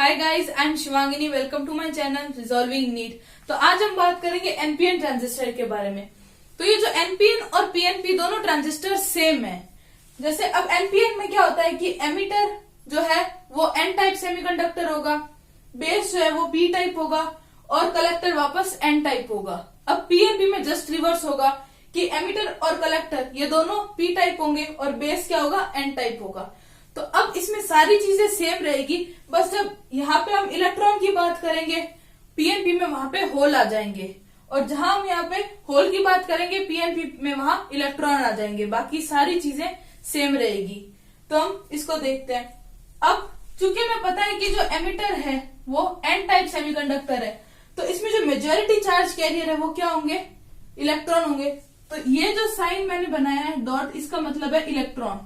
Hi guys, I am Shivangini. Welcome to my channel resolving NEET. तो आज हम बात करेंगे एनपीएन ट्रांजिस्टर के बारे में। तो ये जो एनपीएन और पीएनपी दोनों ट्रांजिस्टर सेम है। जैसे अब एनपीएन में क्या होता है कि एमिटर जो है वो एन टाइप सेमीकंडक्टर होगा, बेस जो है वो पी टाइप होगा और कलेक्टर वापस एन टाइप होगा। अब पीएनपी में जस्ट रिवर्स होगा कि एमिटर और कलेक्टर ये दोनों पी टाइप होंगे और बेस क्या होगा, एन टाइप होगा। तो अब इसमें सारी चीजें सेम रहेगी, बस जब यहाँ पे हम इलेक्ट्रॉन की बात करेंगे पीएनपी में वहां पे होल आ जाएंगे, और जहां हम यहाँ पे होल की बात करेंगे पीएनपी में वहां इलेक्ट्रॉन आ जाएंगे। बाकी सारी चीजें सेम रहेगी। तो हम इसको देखते हैं। अब चूंकि हमें पता है कि जो एमिटर है वो एन टाइप सेमीकंडक्टर है, तो इसमें जो मेजॉरिटी चार्ज कैरियर है वो क्या होंगे, इलेक्ट्रॉन होंगे। तो ये जो साइन मैंने बनाया है डॉट, इसका मतलब है इलेक्ट्रॉन,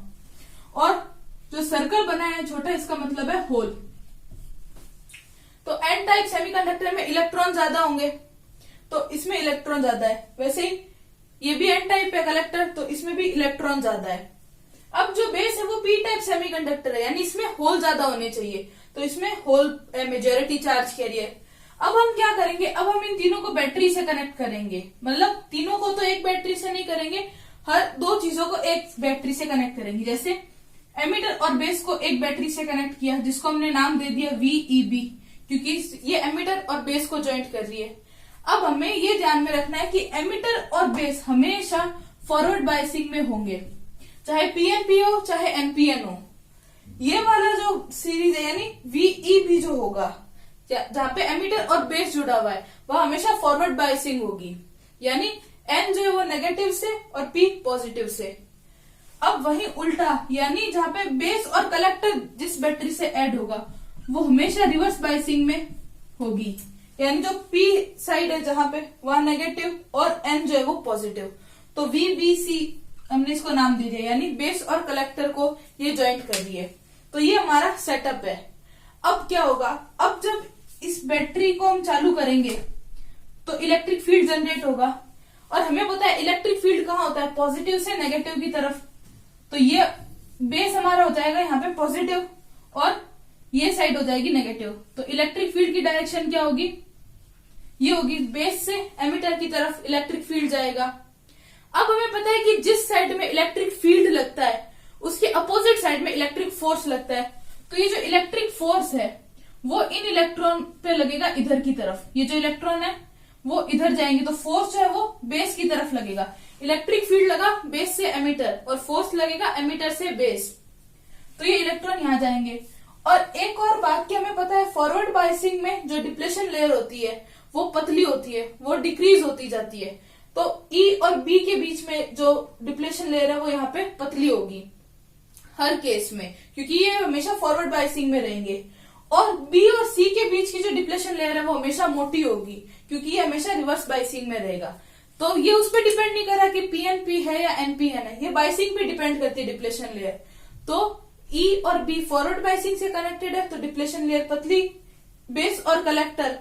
और जो सर्कल बनाया है छोटा, इसका मतलब है होल। तो एन टाइप सेमीकंडक्टर में इलेक्ट्रॉन ज्यादा होंगे, तो इसमें इलेक्ट्रॉन ज्यादा है। वैसे ही ये भी एन टाइप है कलेक्टर, तो इसमें भी इलेक्ट्रॉन ज्यादा है। अब जो बेस है वो पी टाइप सेमीकंडक्टर है, यानी इसमें होल ज्यादा होने चाहिए, तो इसमें होल मेजॉरिटी चार्ज कैरियर। अब हम क्या करेंगे, अब हम इन तीनों को बैटरी से कनेक्ट करेंगे। मतलब तीनों को तो एक बैटरी से नहीं करेंगे, हर दो चीजों को एक बैटरी से कनेक्ट करेंगे। जैसे एमिटर और बेस को एक बैटरी से कनेक्ट किया, जिसको हमने नाम दे दिया VEB, क्योंकि ये एमिटर और बेस को ज्वाइंट कर रही है। अब हमें ये ध्यान में रखना है कि एमिटर और बेस हमेशा फॉरवर्ड बायसिंग में होंगे, चाहे पीएनपी हो चाहे एनपीएन हो। ये वाला जो सीरीज है यानी VEB जो होगा, जहाँ पे एमिटर और बेस जुड़ा हुआ है, वह हमेशा फॉरवर्ड बायसिंग होगी, यानी एन जो है वो नेगेटिव से और पी पॉजिटिव से। अब वही उल्टा, यानी जहाँ पे बेस और कलेक्टर जिस बैटरी से ऐड होगा वो हमेशा रिवर्स बायसिंग में होगी, यानी जो पी साइड है जहाँ पे वह नेगेटिव और एन जो है वो पॉजिटिव। तो VBC हमने इसको नाम दे दिया, यानी बेस और कलेक्टर को ये ज्वाइंट कर दिए। तो ये हमारा सेटअप है। अब क्या होगा, अब जब इस बैटरी को हम चालू करेंगे तो इलेक्ट्रिक फील्ड जनरेट होगा, और हमें पता है इलेक्ट्रिक फील्ड कहाँ होता है, पॉजिटिव से नेगेटिव की तरफ। तो ये बेस हमारा हो जाएगा यहाँ पे पॉजिटिव और ये साइड हो जाएगी नेगेटिव। तो इलेक्ट्रिक फील्ड की डायरेक्शन क्या होगी, ये होगी बेस से एमिटर की तरफ इलेक्ट्रिक फील्ड जाएगा। अब हमें पता है कि जिस साइड में इलेक्ट्रिक फील्ड लगता है उसके अपोजिट साइड में इलेक्ट्रिक फोर्स लगता है। तो ये जो इलेक्ट्रिक फोर्स है वो इन इलेक्ट्रॉन पे लगेगा इधर की तरफ। ये जो इलेक्ट्रॉन है वो इधर जाएंगे, तो फोर्स जो है वो बेस की तरफ लगेगा। इलेक्ट्रिक फील्ड लगा बेस से एमिटर और फोर्स लगेगा एमिटर से बेस, तो ये इलेक्ट्रॉन यहां जाएंगे। और एक और बात कि हमें पता है फॉरवर्ड बायसिंग में जो डिप्लेशन लेयर होती है वो पतली होती है, वो डिक्रीज होती जाती है। तो E और B के बीच में जो डिप्लेशन लेयर है वो यहाँ पे पतली होगी हर केस में, क्योंकि ये हमेशा फॉरवर्ड बायसिंग में रहेंगे। और B और C के बीच की जो डिप्लेशन लेयर है वो हमेशा मोटी होगी, क्योंकि ये हमेशा रिवर्स बायसिंग में रहेगा। तो ये उस पर डिपेंड नहीं कर रहा कि पीएनपी है या एनपीएन है, ये बायसिंग पे डिपेंड करती है डिप्लेशन लेयर। तो E और B फॉरवर्ड बायसिंग से कनेक्टेड है, तो डिप्लेशन लेयर पतली। बेस और कलेक्टर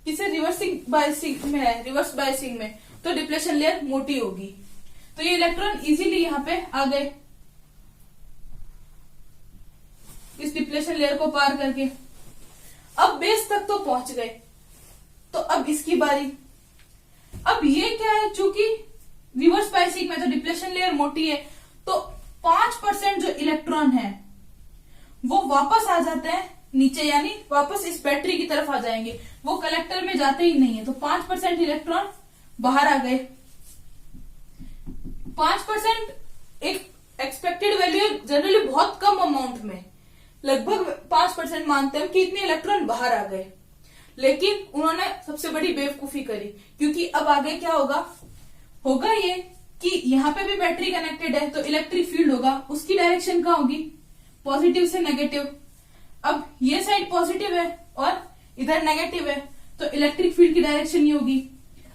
किसे रिवर्सिंग बायसिंग में है, रिवर्स बायसिंग में, तो डिप्लेशन लेयर मोटी होगी। तो ये इलेक्ट्रॉन इजीली यहाँ पे आ गए इस डिप्लेशन लेयर को पार करके। अब बेस तक तो पहुंच गए, तो अब इसकी बारी। अब ये क्या है, चूंकि रिवर्स बायसिंग में जो डिप्लेशन लेयर मोटी है, तो 5% जो इलेक्ट्रॉन है वो वापस आ जाते हैं नीचे, यानी वापस इस बैटरी की तरफ आ जाएंगे, वो कलेक्टर में जाते ही नहीं है। तो 5% इलेक्ट्रॉन बाहर आ गए। 5% एक एक्सपेक्टेड वैल्यू है, जनरली बहुत कम अमाउंट में, लगभग 5% मानते हैं कि इतने इलेक्ट्रॉन बाहर आ गए। लेकिन उन्होंने सबसे बड़ी बेवकूफी करी, क्योंकि अब आगे क्या होगा ये कि यहाँ पे भी बैटरी कनेक्टेड है, तो इलेक्ट्रिक फील्ड होगा, उसकी डायरेक्शन कहाँ होगी, पॉजिटिव से नेगेटिव। अब ये साइड पॉजिटिव है और इधर नेगेटिव है, तो इलेक्ट्रिक फील्ड की डायरेक्शन ये होगी।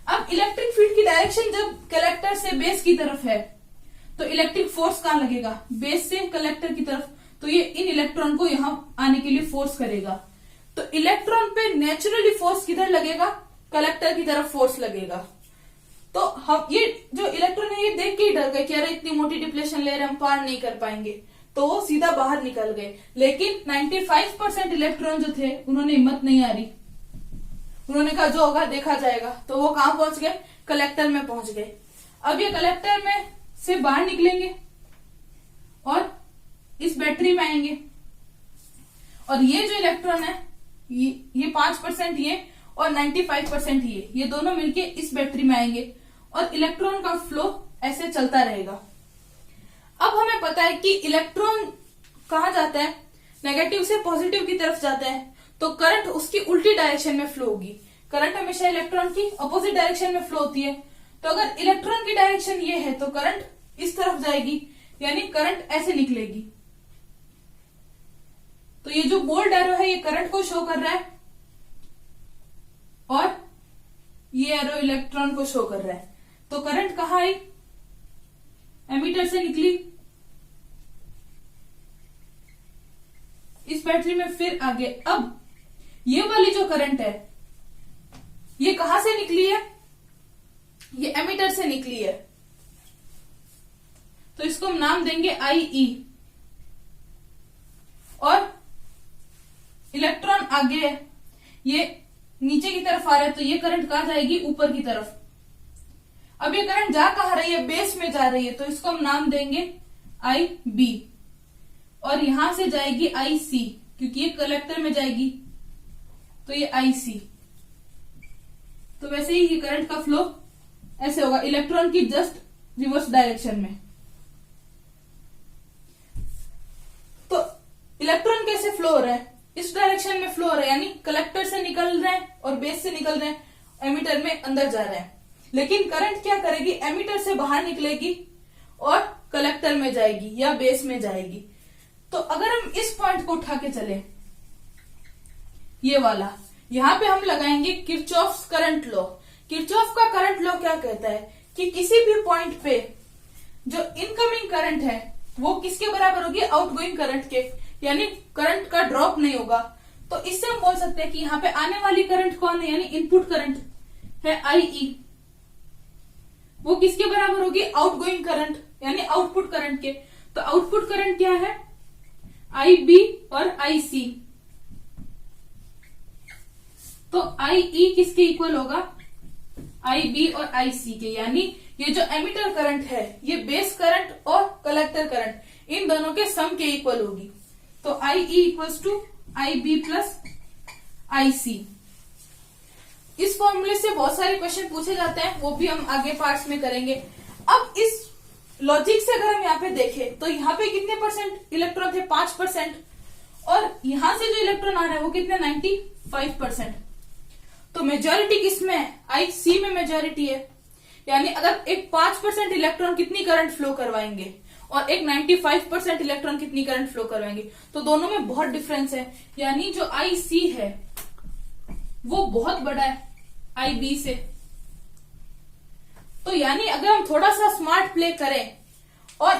अब इलेक्ट्रिक फील्ड की डायरेक्शन जब कलेक्टर से बेस की तरफ है, तो इलेक्ट्रिक फोर्स कहाँ लगेगा, बेस से कलेक्टर की तरफ। तो ये इन इलेक्ट्रॉन को यहाँ आने के लिए फोर्स करेगा। तो इलेक्ट्रॉन पे नेचुरली फोर्स किधर लगेगा, कलेक्टर की तरफ फोर्स लगेगा। तो हम ये जो इलेक्ट्रॉन है ये देख के ही डर गए कि अरे इतनी मोटी डिप्लेशन लेयर हम पार नहीं कर पाएंगे। तो वो सीधा बाहर निकल गए। लेकिन 95% इलेक्ट्रॉन जो थे उन्होंने हिम्मत नहीं हारी, उन्होंने कहा जो होगा देखा जाएगा। तो वो कहां पहुंच गए? कलेक्टर में पहुंच गए। अब ये कलेक्टर में से बाहर निकलेंगे और इस बैटरी में आएंगे, और ये जो इलेक्ट्रॉन है ये 5% ये और 95% ये दोनों मिलके इस बैटरी में आएंगे और इलेक्ट्रॉन का फ्लो ऐसे चलता रहेगा। अब हमें पता है कि इलेक्ट्रॉन कहां जाता है? नेगेटिव से पॉजिटिव की तरफ जाता है, तो करंट उसकी उल्टी डायरेक्शन में फ्लो होगी। करंट हमेशा इलेक्ट्रॉन की अपोजिट डायरेक्शन में फ्लो होती है। तो अगर इलेक्ट्रॉन की डायरेक्शन ये है तो करंट इस तरफ जाएगी, यानी करंट ऐसे निकलेगी। तो ये जो बोल्ड एरो है ये करंट को शो कर रहा है और ये एरो इलेक्ट्रॉन को शो कर रहा है। तो करंट कहां आई? एमीटर से निकली इस बैटरी में, फिर आगे। अब ये वाली जो करंट है ये कहां से निकली है? ये एमीटर से निकली है, तो इसको हम नाम देंगे IE। और इलेक्ट्रॉन आगे है, ये नीचे की तरफ आ रहा है, तो ये करंट कहां जाएगी? ऊपर की तरफ। अब ये करंट जा कहां रही है? बेस में जा रही है, तो इसको हम नाम देंगे IB। और यहां से जाएगी IC, क्योंकि ये कलेक्टर में जाएगी, तो ये IC। तो वैसे ही ये करंट का फ्लो ऐसे होगा, इलेक्ट्रॉन की जस्ट रिवर्स डायरेक्शन में। तो इलेक्ट्रॉन कैसे फ्लो हो रहा है? इस डायरेक्शन में फ्लो हो रहा है, यानी कलेक्टर से निकल रहे हैं और बेस से निकल रहे हैं, एमीटर में अंदर जा रहे हैं। लेकिन करंट क्या करेगी? एमीटर से बाहर निकलेगी और कलेक्टर में जाएगी या बेस में जाएगी। तो अगर हम इस पॉइंट को उठा के चले, ये वाला, यहां पे हम लगाएंगे किरचॉफ्स करंट लॉ। किरचॉफ का करंट लॉ क्या कहता है कि किसी भी पॉइंट पे जो इनकमिंग करंट है वो किसके बराबर होगी? आउटगोइंग करंट के, यानी करंट का ड्रॉप नहीं होगा। तो इससे हम बोल सकते हैं कि यहाँ पे आने वाली करंट कौन है? यानी इनपुट करंट है IE, वो किसके बराबर होगी? आउटगोइंग करंट यानी आउटपुट करंट के। तो आउटपुट करंट क्या है? IB और IC। तो IE किसके इक्वल होगा? IB और IC के, यानी ये जो एमिटर करंट है ये बेस करंट और कलेक्टर करंट इन दोनों के सम के इक्वल होगी। तो IE equals to IB plus IC। इस फॉर्मूले से बहुत सारे क्वेश्चन पूछे जाते हैं, वो भी हम आगे पार्ट्स में करेंगे। अब इस लॉजिक से अगर हम यहाँ पे देखें तो यहाँ पे कितने परसेंट इलेक्ट्रॉन थे? 5%। और यहां से जो इलेक्ट्रॉन आ रहा है वो कितने? 95%। तो मेजॉरिटी किसमें है? IC में मेजॉरिटी है। यानी अगर एक 5% इलेक्ट्रॉन कितनी करंट फ्लो करवाएंगे और एक 95% इलेक्ट्रॉन कितनी करंट फ्लो करवाएंगे, तो दोनों में बहुत डिफरेंस है। यानी जो IC है वो बहुत बड़ा है IB से। तो यानी अगर हम थोड़ा सा स्मार्ट प्ले करें और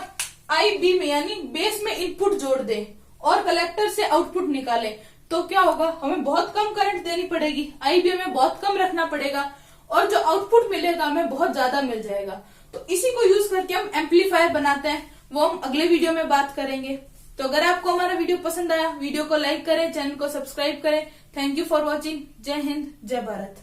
IB में यानी बेस में इनपुट जोड़ दें और कलेक्टर से आउटपुट निकालें, तो क्या होगा? हमें बहुत कम करंट देनी पड़ेगी, IB में बहुत कम रखना पड़ेगा और जो आउटपुट मिलेगा हमें बहुत ज्यादा मिल जाएगा। तो इसी को यूज करके हम एम्पलीफायर बनाते हैं, वो हम अगले वीडियो में बात करेंगे। तो अगर आपको हमारा वीडियो पसंद आया, वीडियो को लाइक करें, चैनल को सब्सक्राइब करें। Thank you for watching. जय हिंद, जय भारत।